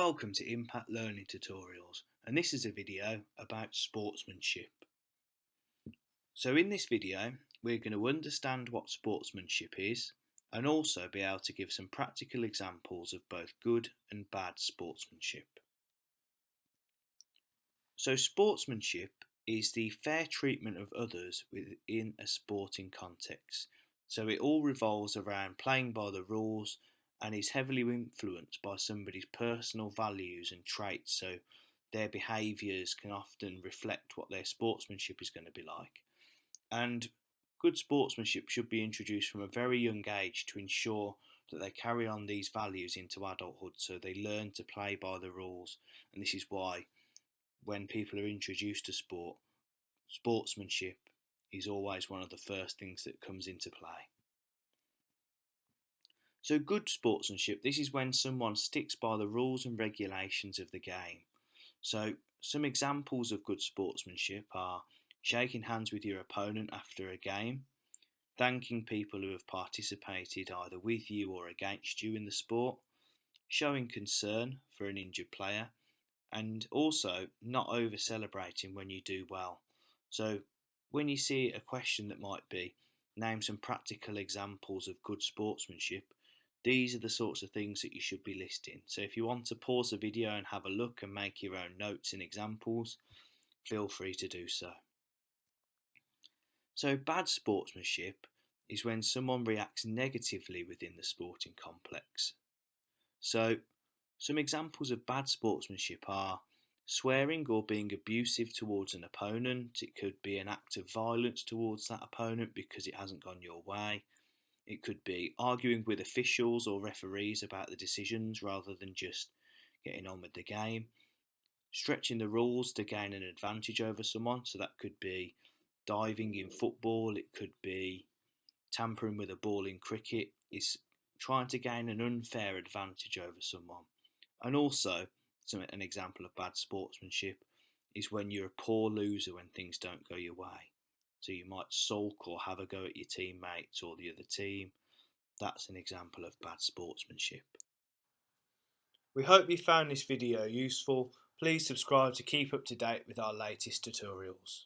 Welcome to Impact Learning Tutorials, and this is a video about sportsmanship. So in this video we're going to understand what sportsmanship is and also be able to give some practical examples of both good and bad sportsmanship. So sportsmanship is the fair treatment of others within a sporting context. So it all revolves around playing by the rules and is heavily influenced by somebody's personal values and traits. So their behaviours can often reflect what their sportsmanship is going to be like. And good sportsmanship should be introduced from a very young age to ensure that they carry on these values into adulthood, so they learn to play by the rules. And this is why when people are introduced to sport, sportsmanship is always one of the first things that comes into play. So good sportsmanship, this is when someone sticks by the rules and regulations of the game. So some examples of good sportsmanship are shaking hands with your opponent after a game, thanking people who have participated either with you or against you in the sport, showing concern for an injured player, and also not over celebrating when you do well. So when you see a question that might be name some practical examples of good sportsmanship, these are the sorts of things that you should be listing. So if you want to pause the video and have a look and make your own notes and examples, feel free to do so. So bad sportsmanship is when someone reacts negatively within the sporting complex. So some examples of bad sportsmanship are swearing or being abusive towards an opponent. It could be an act of violence towards that opponent because it hasn't gone your way. It could be arguing with officials or referees about the decisions rather than just getting on with the game. Stretching the rules to gain an advantage over someone. So that could be diving in football. It could be tampering with a ball in cricket. It's trying to gain an unfair advantage over someone. And also, an example of bad sportsmanship is when you're a poor loser when things don't go your way. So you might sulk or have a go at your teammates or the other team. That's an example of bad sportsmanship. We hope you found this video useful. Please subscribe to keep up to date with our latest tutorials.